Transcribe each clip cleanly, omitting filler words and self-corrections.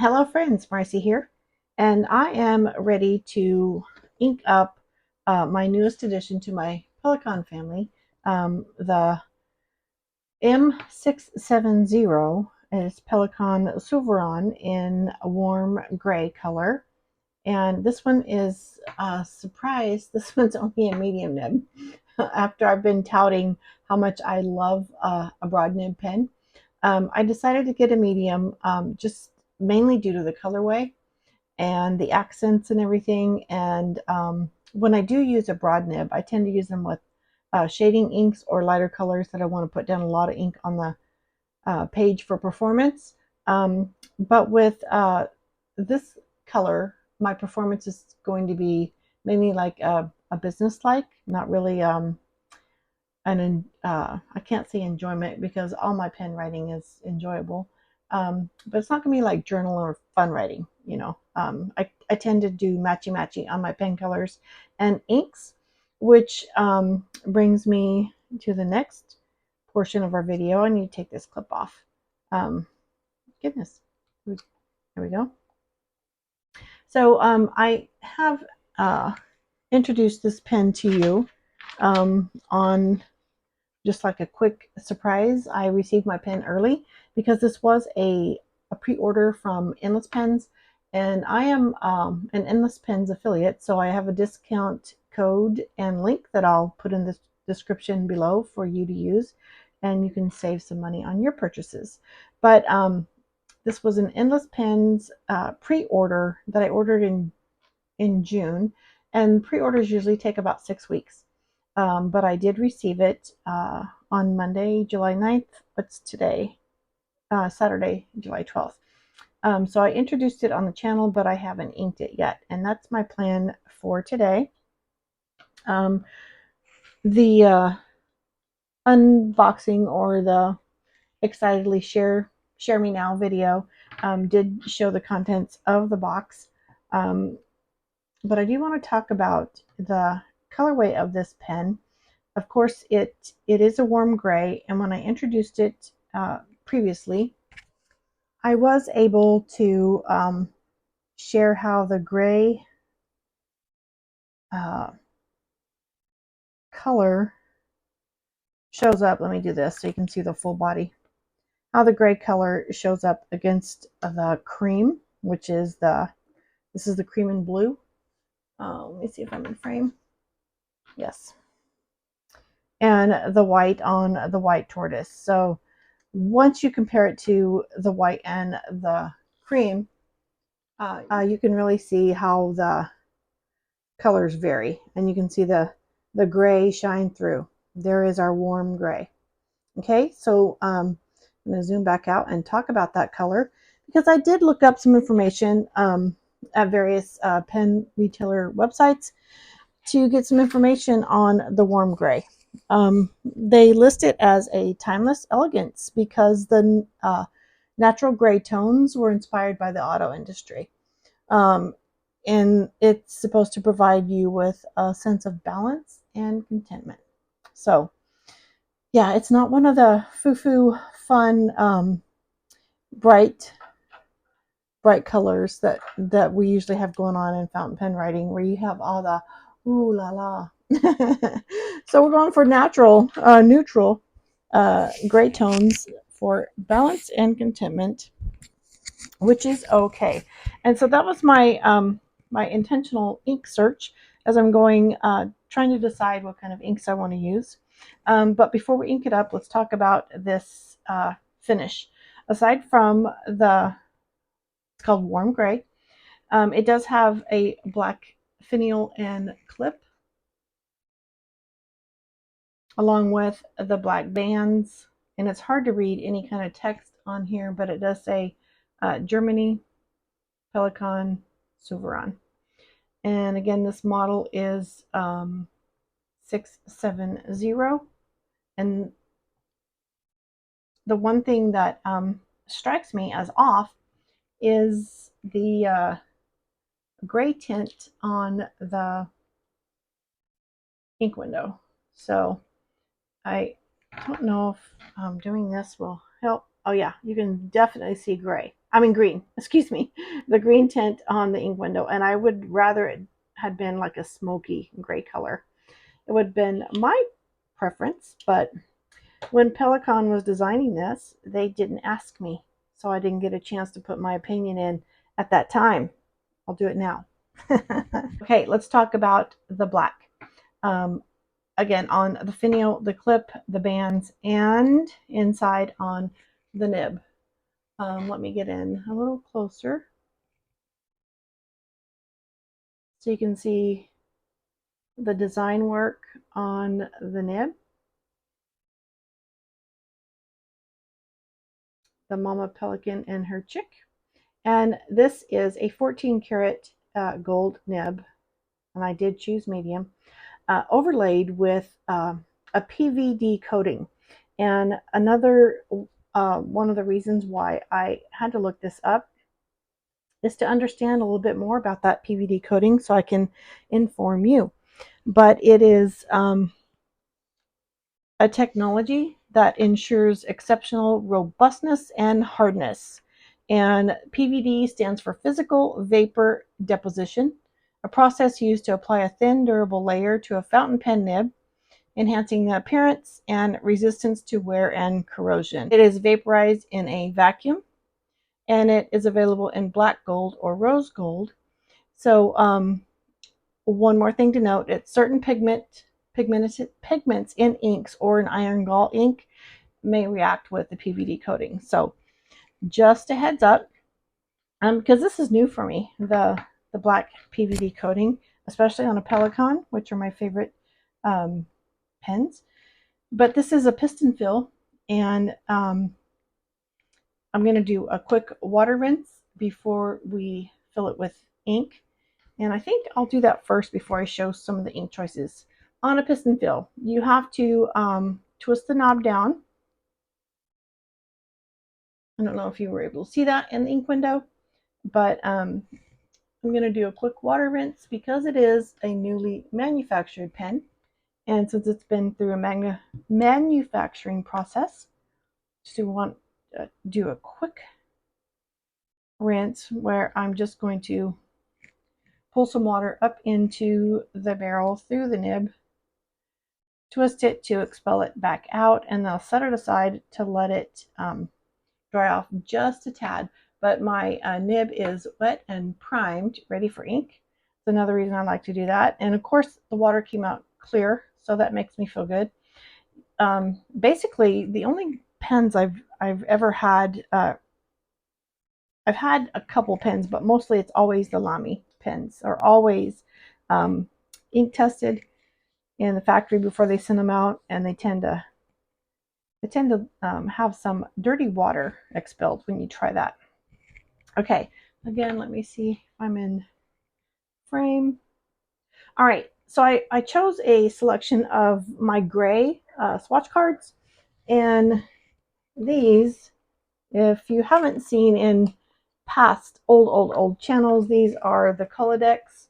Hello friends, Marcy here, and I am ready to ink up my newest addition to my Pelikan family, the M670 is Pelikan Souveron in a warm gray color. And this one is a surprise. This one's only a medium nib. After I've been touting how much I love a broad nib pen, I decided to get a medium just mainly due to the colorway and the accents and everything. And when I do use a broad nib, I tend to use them with shading inks or lighter colors that I want to put down a lot of ink on the page for performance. But with this color, my performance is going to be mainly like a business like, not really I can't say enjoyment because all my pen writing is enjoyable. But it's not gonna be like journal or fun writing, you know. I tend to do matchy on my pen colors and inks, which brings me to the next portion of our video. I need to take this clip off. Goodness, there we go. So I have introduced this pen to you on just like a quick surprise. I received my pen early because this was a pre-order from Endless Pens, and I am an Endless Pens affiliate, so I have a discount code and link that I'll put in the description below for you to use, and you can save some money on your purchases. But this was an Endless Pens pre-order that I ordered in June, and pre-orders usually take about 6 weeks. But I did receive it on Monday, July 9th. What's today? Saturday, July 12th. So I introduced it on the channel, but I haven't inked it yet. And that's my plan for today. The unboxing or the excitedly share me now video did show the contents of the box. But I do want to talk about the colorway of this pen. Of course, it is a warm gray, and when I introduced it previously, I was able to share how the gray color shows up. Let me do this so you can see the full body. How the gray color shows up against the cream, which is this is the cream and blue. Let me see if I'm in frame. Yes. And the white on the white tortoise. So once you compare it to the white and the cream, you can really see how the colors vary, and you can see the gray shine through. There is our warm gray. Okay, so I'm going to zoom back out and talk about that color because I did look up some information at various pen retailer websites to get some information on the warm gray. They list it as a timeless elegance because the natural gray tones were inspired by the auto industry. And it's supposed to provide you with a sense of balance and contentment. So yeah, it's not one of the foo-foo fun bright colors that we usually have going on in fountain pen writing, where you have all the ooh la la. So we're going for natural, neutral gray tones for balance and contentment, which is okay. And so that was my my intentional ink search as I'm going trying to decide what kind of inks I want to use. But before we ink it up, let's talk about this finish. Aside from it's called warm gray, it does have a black finial and clip along with the black bands, and it's hard to read any kind of text on here, but it does say Germany, Pelikan, Souveron. And again, this model is 670. And the one thing that strikes me as off is the gray tint on the ink window. So I don't know if doing this will help. Oh yeah, you can definitely see gray. I mean green, excuse me, the green tint on the ink window, and I would rather it had been like a smoky gray color. It would have been my preference, but when Pelikan was designing this, they didn't ask me, so I didn't get a chance to put my opinion in at that time. I'll do it now. Okay, let's talk about the black. Um, Again, on the finial, the clip, the bands, and inside on the nib. Let me get in a little closer so you can see the design work on the nib. The mama pelican and her chick. And this is a 14 karat gold nib, and I did choose medium, overlaid with a PVD coating. And another one of the reasons why I had to look this up is to understand a little bit more about that PVD coating so I can inform you. But it is a technology that ensures exceptional robustness and hardness. And PVD stands for physical vapor deposition, a process used to apply a thin, durable layer to a fountain pen nib, enhancing the appearance and resistance to wear and corrosion. It is vaporized in a vacuum, and it is available in black gold or rose gold. So one more thing to note, it's certain pigments in inks or an iron gall ink may react with the PVD coating. So just a heads up, because this is new for me, the black PVD coating, especially on a Pelikan, which are my favorite pens. But this is a piston fill, and I'm going to do a quick water rinse before we fill it with ink. And I think I'll do that first before I show some of the ink choices. On a piston fill, you have to twist the knob down. I don't know if you were able to see that in the ink window, but I'm going to do a quick water rinse because it is a newly manufactured pen. And since it's been through a manufacturing process, just want to do a quick rinse where I'm just going to pull some water up into the barrel through the nib, twist it to expel it back out, and then I'll set it aside to let it dry off just a tad. But my nib is wet and primed, ready for ink. It's another reason I like to do that. And of course, the water came out clear, so that makes me feel good. Basically, the only pens I've ever had, I've had a couple pens, but mostly it's always the Lamy pens, are always ink tested in the factory before they send them out, and they tend to have some dirty water expelled when you try that. Okay, again, let me see if I'm in frame. All right, so I chose a selection of my gray swatch cards, and these, if you haven't seen in past old channels, these are the Colodex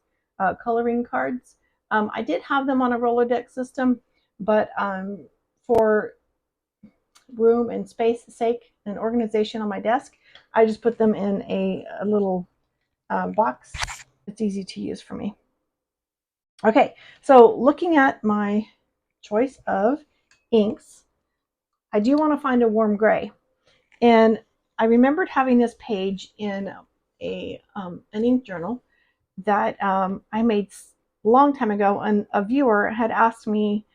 coloring cards. I did have them on a Rolodex system, but for room and space sake and organization on my desk, I just put them in a little box. It's easy to use for me. Okay, so looking at my choice of inks, I do want to find a warm gray. And I remembered having this page in an ink journal that I made a long time ago, and a viewer had asked me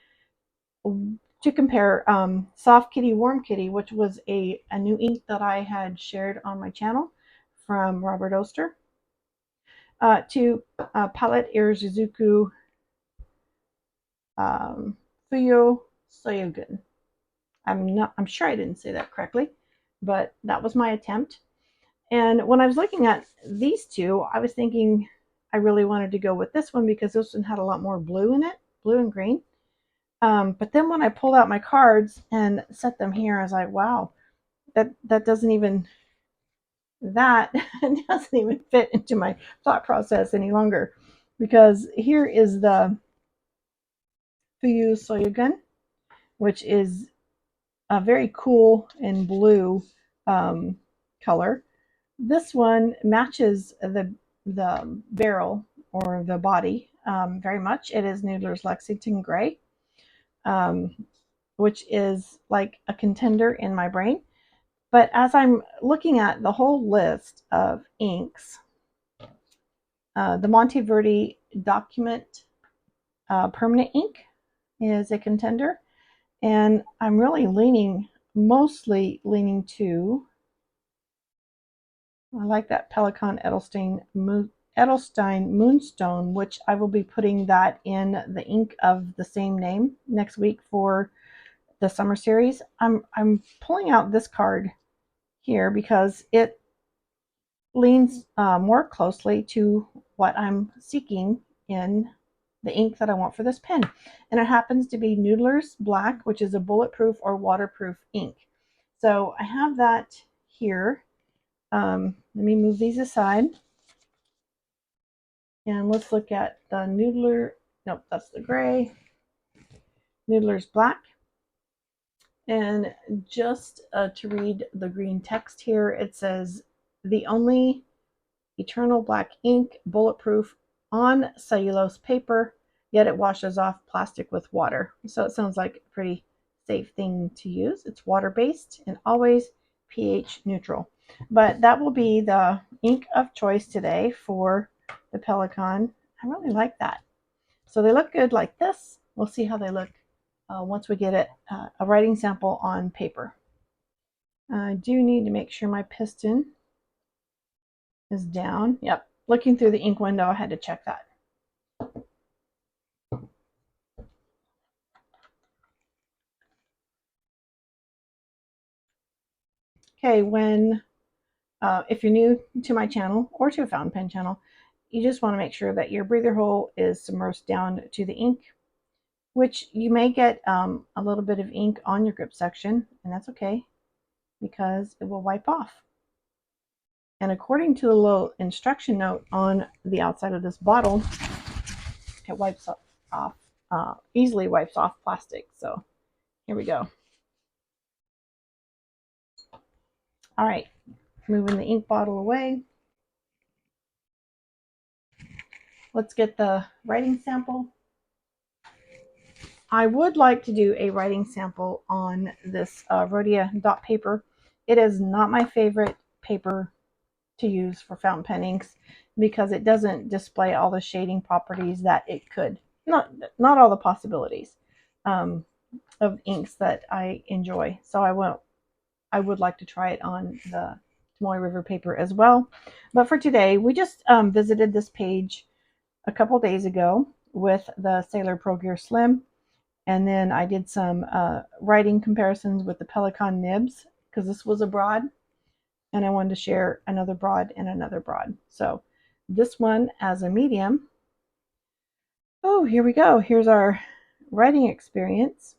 to compare Soft Kitty, Warm Kitty, which was a new ink that I had shared on my channel from Robert Oster, to Palette Irizuku Fuyo Soyogun. I'm sure I didn't say that correctly, but that was my attempt. And when I was looking at these two, I was thinking I really wanted to go with this one because this one had a lot more blue in it, blue and green. But then when I pulled out my cards and set them here, I was like, wow, that doesn't even fit into my thought process any longer, because here is the Fuyu Soyogun, which is a very cool and blue color. This one matches the barrel or the body very much. It is Noodler's Lexington Gray, um, which is like a contender in my brain. But as I'm looking at the whole list of inks, the Monteverde Document Permanent Ink is a contender. And I'm really mostly leaning to, I like that Pelikan Edelstein Moonstone, which I will be putting that in the ink of the same name next week for the summer series. I'm pulling out this card here because it leans more closely to what I'm seeking in the ink that I want for this pen. And it happens to be Noodler's Black, which is a bulletproof or waterproof ink. So I have that here. Let me move these aside. And let's look at the Noodler. Nope, that's the gray. Noodler's Black. And just to read the green text here, it says, the only eternal black ink, bulletproof on cellulose paper, yet it washes off plastic with water. So it sounds like a pretty safe thing to use. It's water-based and always pH neutral. But that will be the ink of choice today for the Pelikan. I really like that. So they look good like this. We'll see how they look once we get a writing sample on paper. I do need to make sure my piston is down. Yep, looking through the ink window, I had to check that. Okay, if you're new to my channel or to a fountain pen channel, you just want to make sure that your breather hole is submersed down to the ink, which you may get a little bit of ink on your grip section, and that's okay because it will wipe off. And according to the little instruction note on the outside of this bottle, it wipes off easily wipes off plastic. So here we go. All right, moving the ink bottle away. Let's get the writing sample. I would like to do a writing sample on this Rhodia dot paper. It is not my favorite paper to use for fountain pen inks because it doesn't display all the shading properties that it could. Not all the possibilities of inks that I enjoy. So I would like to try it on the Tomoe River paper as well. But for today, we just visited this page a couple days ago with the Sailor Pro Gear Slim. And then I did some writing comparisons with the Pelikan nibs because this was a broad and I wanted to share another broad and another broad. So this one as a medium. Oh, here we go. Here's our writing experience.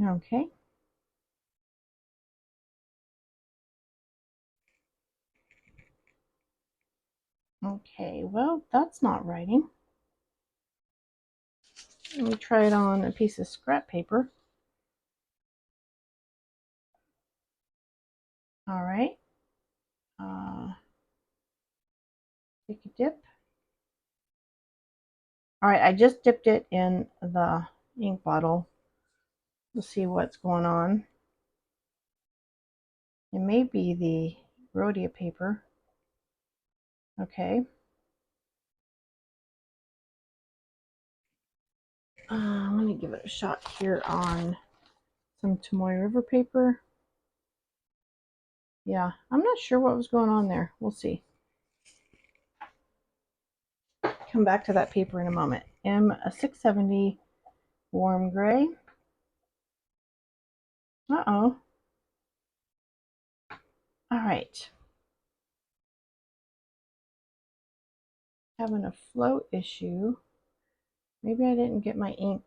Okay. Okay, well, that's not writing. Let me try it on a piece of scrap paper. All right. Take a dip. All right, I just dipped it in the ink bottle to see what's going on. It may be the Rhodia paper. Okay. Let me give it a shot here on some Tomoe River paper. Yeah, I'm not sure what was going on there. We'll see. Come back to that paper in a moment. M670 warm gray. Uh-oh. All right. Having a flow issue. Maybe I didn't get my ink.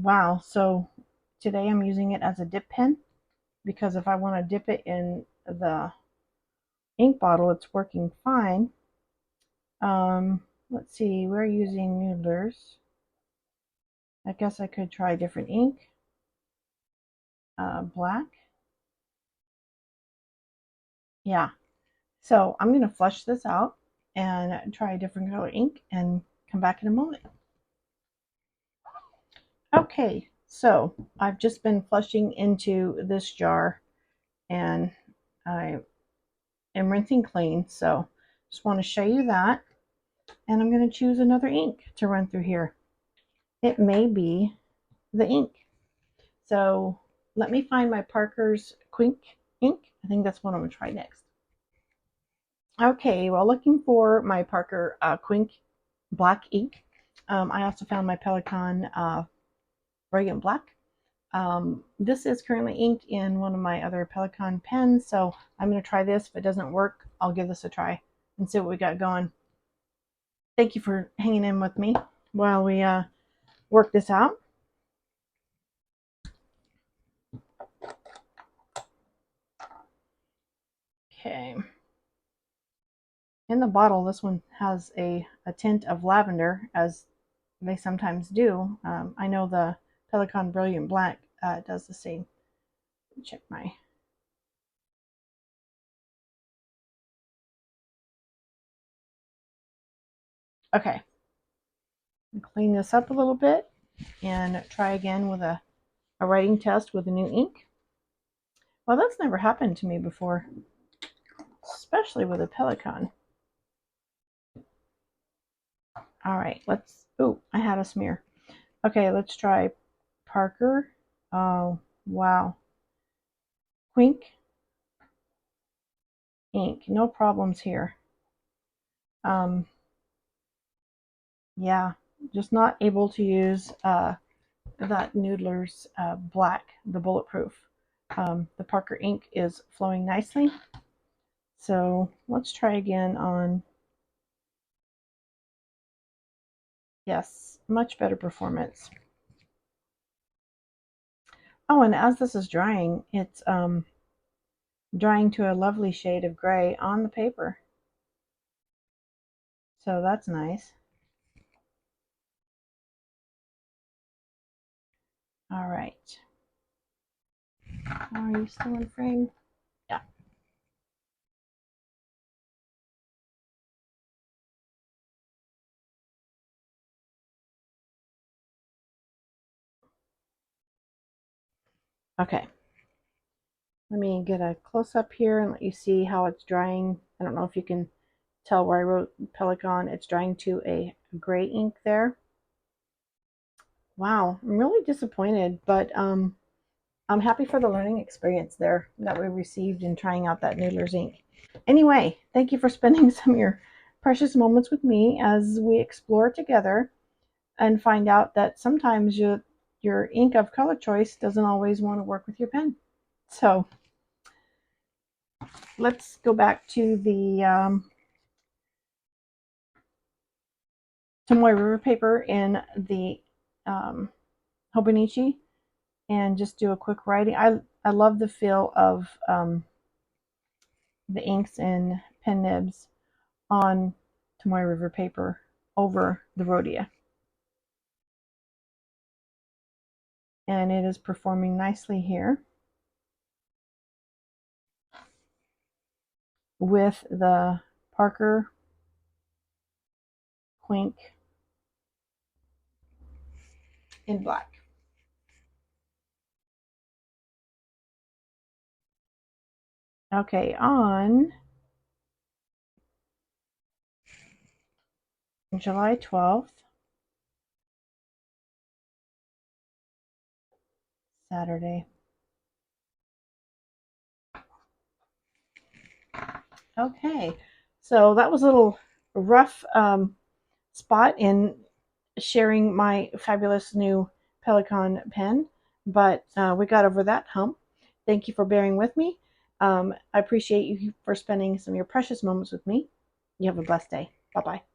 Wow, so today I'm using it as a dip pen because if I want to dip it in the ink bottle, it's working fine. Let's see, we're using Noodlers. I guess I could try a different ink, black. Yeah, so I'm going to flush this out and try a different color ink and come back in a moment. Okay, so I've just been flushing into this jar and I am rinsing clean. So just want to show you that. And I'm going to choose another ink to run through here. It may be the ink. So let me find my Parker's Quink ink. I think that's what I'm going to try next. Okay, well, looking for my Parker Quink black ink. I also found my Pelikan Brilliant Black. This is currently inked in one of my other Pelikan pens, so I'm going to try this. If it doesn't work, I'll give this a try and see what we got going. Thank you for hanging in with me while we work this out. Okay. In the bottle, this one has a tint of lavender, as they sometimes do. I know the Pelikan Brilliant Black does the same. Check my... Okay. Clean this up a little bit and try again with a writing test with a new ink. Well, that's never happened to me before, especially with a Pelikan. All right, let's... Oh, I had a smear. Okay, let's try Parker. Oh, wow. Quink ink. No problems here. Yeah, just not able to use that Noodler's black, the Bulletproof. The Parker ink is flowing nicely. So let's try again on... Yes, much better performance. Oh, and as this is drying, it's drying to a lovely shade of gray on the paper. So that's nice. All right. Are you still in frame? Yeah. Okay. Let me get a close up here and let you see how it's drying. I don't know if you can tell where I wrote Pelikan. It's drying to a gray ink there. Wow, I'm really disappointed, but I'm happy for the learning experience there that we received in trying out that Noodler's ink. Anyway, thank you for spending some of your precious moments with me as we explore together and find out that sometimes your ink of color choice doesn't always want to work with your pen. So let's go back to the Tomoe River paper in the Hobonichi and just do a quick writing. I love the feel of the inks and pen nibs on Tomoe River paper over the Rhodia. And it is performing nicely here with the Parker Quink in black. Okay, on July 12th, Saturday. Okay, so that was a little rough spot in sharing my fabulous new Pelikan pen, but we got over that hump. Thank you for bearing with me. I appreciate you for spending some of your precious moments with me. You have a blessed day. Bye-bye.